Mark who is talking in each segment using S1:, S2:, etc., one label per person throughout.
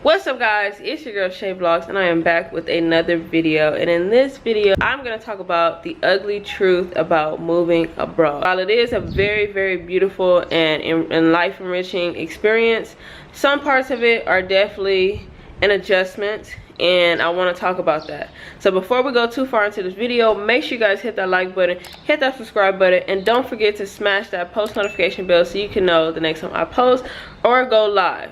S1: What's up guys, it's your girl Chey Vlogs and I am back with another video. And in this video I'm going to talk about the ugly truth about moving abroad. While it is a very beautiful and life enriching experience, some parts of it are definitely an adjustment, and I want to talk about that. So before we go too far into this video, make sure you guys hit that like button, hit that subscribe button, and don't forget to smash that post notification bell so you can know the next time I post or go live.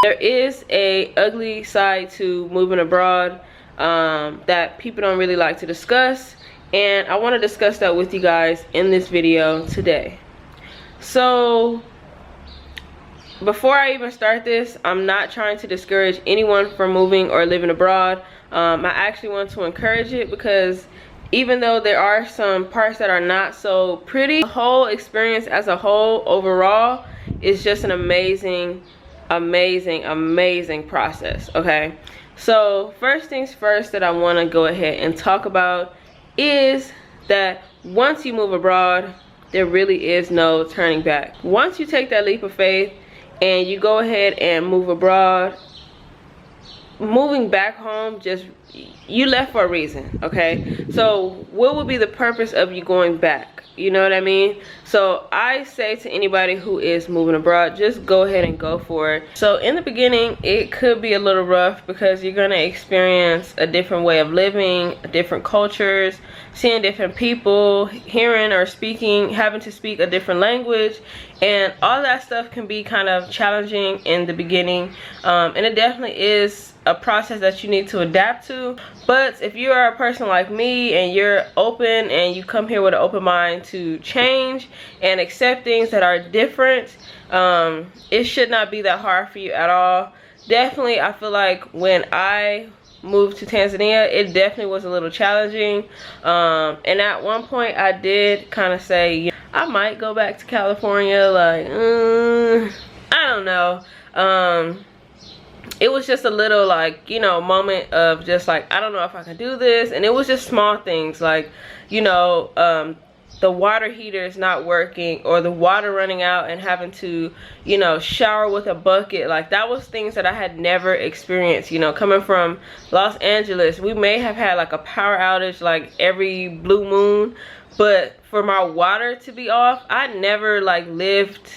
S1: There is a ugly side to moving abroad that people don't really like to discuss, and I want to discuss that with you guys in this video today. So before I even start this, I'm not trying to discourage anyone from moving or living abroad. I actually want to encourage it, because even though there are some parts that are not so pretty, the whole experience as a whole overall is just an amazing process. Okay, so first things first that I want to go ahead and talk about is that once you move abroad, there really is no turning back. Once you take that leap of faith and you go ahead and move abroad, moving back home, just you left for a reason. Okay, so what would be the purpose of you going back? You know what I mean? So I say to anybody who is moving abroad, just go ahead and go for it. So in the beginning, it could be a little rough because you're going to experience a different way of living, different cultures, seeing different people, hearing or speaking, having to speak a different language, and all that stuff can be kind of challenging in the beginning, and it definitely is a process that you need to adapt to. But if you are a person like me and you're open and you come here with an open mind to change and accept things that are different, it should not be that hard for you at all. Definitely, I feel like when I moved to Tanzania, it definitely was a little challenging, and at one point I did kind of say, you know, I might go back to California, like I don't know. It was just a little, like, you know, moment of just like, I don't know if I can do this. And it was just small things like, you know, the water heater is not working, or the water running out and having to, you know, shower with a bucket. Like, that was things that I had never experienced. You know, coming from Los Angeles, we may have had like a power outage like every blue moon, but for my water to be off, I never like lived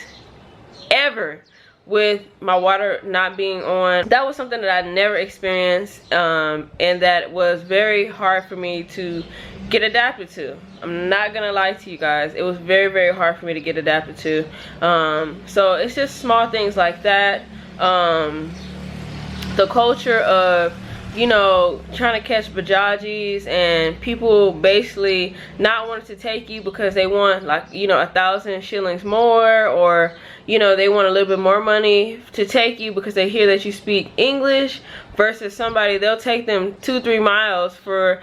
S1: ever with my water not being on. That was something that I never experienced, and that was very hard for me to get adapted to. I'm not gonna lie to you guys, it was very hard for me to get adapted to. So it's just small things like that. The culture of, you know, trying to catch bajajis and people basically not wanting to take you because they want, like, you know, 1,000 shillings more, or, you know, they want a little bit more money to take you because they hear that you speak English, versus somebody, they'll take them 2-3 miles for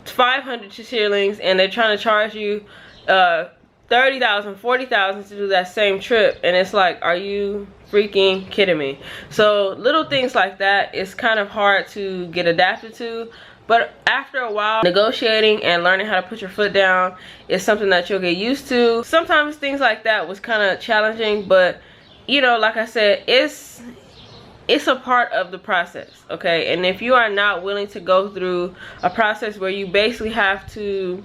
S1: 500 shillings and they're trying to charge you 30,000, 40,000 to do that same trip. And it's like, are you freaking kidding me? So little things like that is kind of hard to get adapted to, but after a while, negotiating and learning how to put your foot down is something that you'll get used to. Sometimes things like that was kind of challenging, but, you know, like I said, it's a part of the process. Okay, and if you are not willing to go through a process where you basically have to,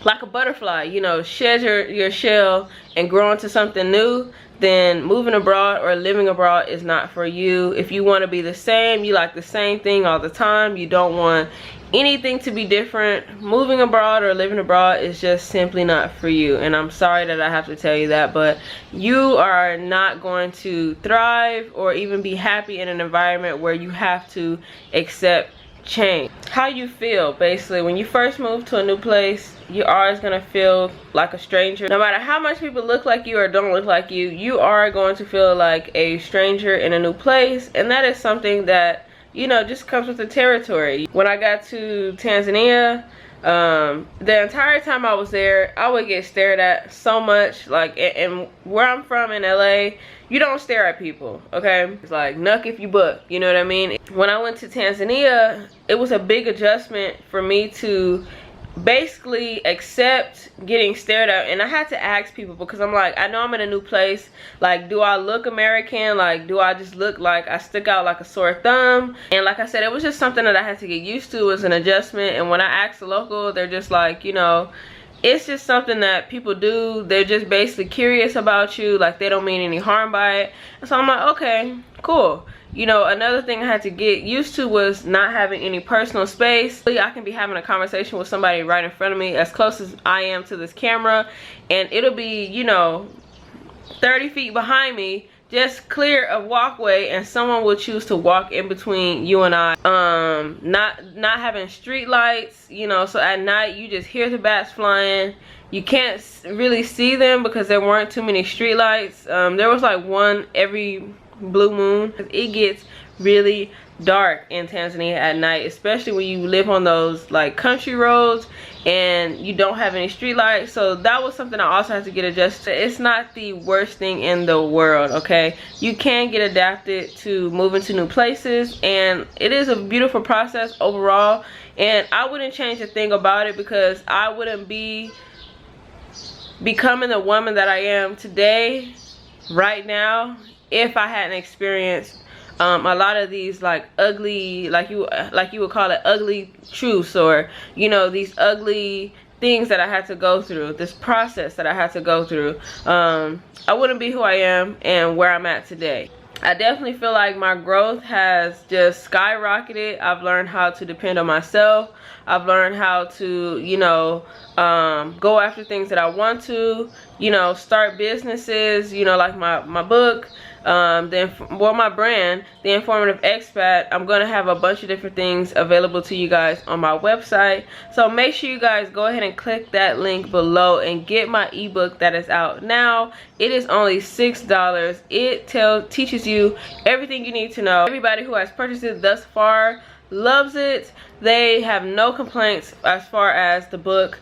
S1: like a butterfly, you know, shed your shell and grow into something new, then moving abroad or living abroad is not for you. If you want to be the same, you like the same thing all the time, you don't want anything to be different, moving abroad or living abroad is just simply not for you. And I'm sorry that I have to tell you that, but you are not going to thrive or even be happy in an environment where you have to accept change. How you feel, basically, when you first move to a new place, you're always gonna feel like a stranger. No matter how much people look like you or don't look like you, you are going to feel like a stranger in a new place, and that is something that, you know, just comes with the territory. When I got to Tanzania, the entire time I was there, I would get stared at so much. Like, and where I'm from in LA, you don't stare at people, okay? It's like, knuck if you buck, you know what I mean? When I went to Tanzania, it was a big adjustment for me to basically accept getting stared at. And I had to ask people, because I'm like, I know I'm in a new place. Like, do I look American? Like, do I just look like I stick out like a sore thumb? And like I said, it was just something that I had to get used to. It was an adjustment. And when I asked the local, they're just like, you know, it's just something that people do. They're just basically curious about you. Like, they don't mean any harm by it. And so I'm like, okay, cool. You know, another thing I had to get used to was not having any personal space. I can be having a conversation with somebody right in front of me, as close as I am to this camera, and it'll be, you know, 30 feet behind me, just clear a walkway, and someone will choose to walk in between you and I. Not having street lights, you know, so at night you just hear the bats flying. You can't really see them because there weren't too many street lights. There was like one every blue moon. It gets really dark in Tanzania at night, especially when you live on those like country roads and you don't have any street lights. So that was something I also had to get adjusted to. It's not the worst thing in the world, okay? You can get adapted to moving to new places, and it is a beautiful process overall, and I wouldn't change a thing about it, because I wouldn't be becoming the woman that I am today right now if I hadn't experienced a lot of these like ugly, like you would call it ugly truths, or you know, these ugly things that I had to go through, this process that I had to go through. I wouldn't be who I am and where I'm at today. I definitely feel like my growth has just skyrocketed. I've learned how to depend on myself. I've learned how to, you know, go after things that I want to, you know, start businesses, you know, like my book, my brand, The Informative Expat. I'm gonna have a bunch of different things available to you guys on my website, so make sure you guys go ahead and click that link below and get my ebook that is out now. It is only $6. It teaches you everything you need to know. Everybody who has purchased it thus far loves it. They have no complaints as far as the book.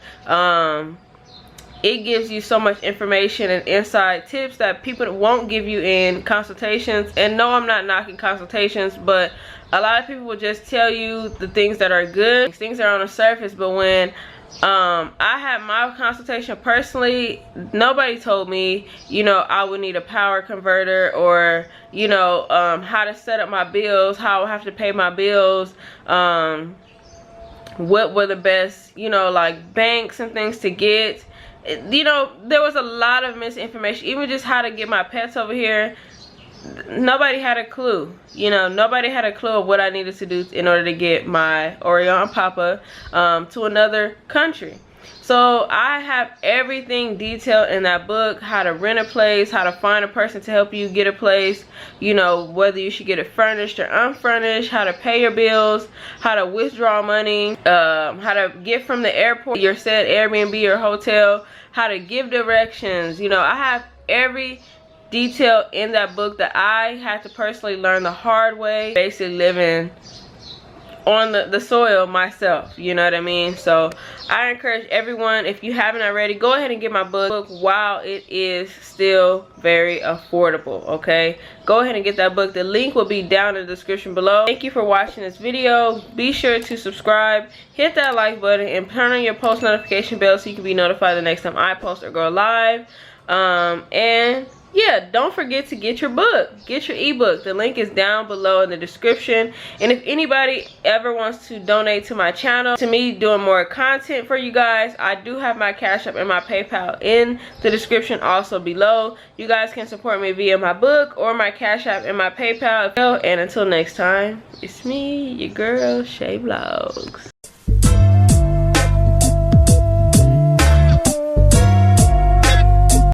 S1: It gives you so much information and inside tips that people won't give you in consultations. And no, I'm not knocking consultations, but a lot of people will just tell you the things that are good, things that are on the surface. But when I had my consultation personally, nobody told me, you know, I would need a power converter, or you know, how to set up my bills, how I have to pay my bills, what were the best, you know, like banks and things to get. You know, there was a lot of misinformation. Even just how to get my pets over here, nobody had a clue. You know, nobody had a clue of what I needed to do in order to get my Oreo and Papa to another country. So I have everything detailed in that book: how to rent a place, how to find a person to help you get a place, you know, whether you should get it furnished or unfurnished, how to pay your bills, how to withdraw money, how to get from the airport, your said Airbnb or hotel, how to give directions. You know, I have every detail in that book that I had to personally learn the hard way, basically living on the soil myself, you know what I mean? So I encourage everyone, if you haven't already, go ahead and get my book while it is still very affordable, okay? Go ahead and get that book. The link will be down in the description below. Thank you for watching this video. Be sure to subscribe, hit that like button, and turn on your post notification bell so you can be notified the next time I post or go live. And yeah, don't forget to get your book, get your ebook. The link is down below in the description. And if anybody ever wants to donate to my channel, to me doing more content for you guys, I do have my Cash App and my PayPal in the description also below. You guys can support me via my book or my Cash App and my PayPal. And until next time, it's me, your girl, Chey Vlogs.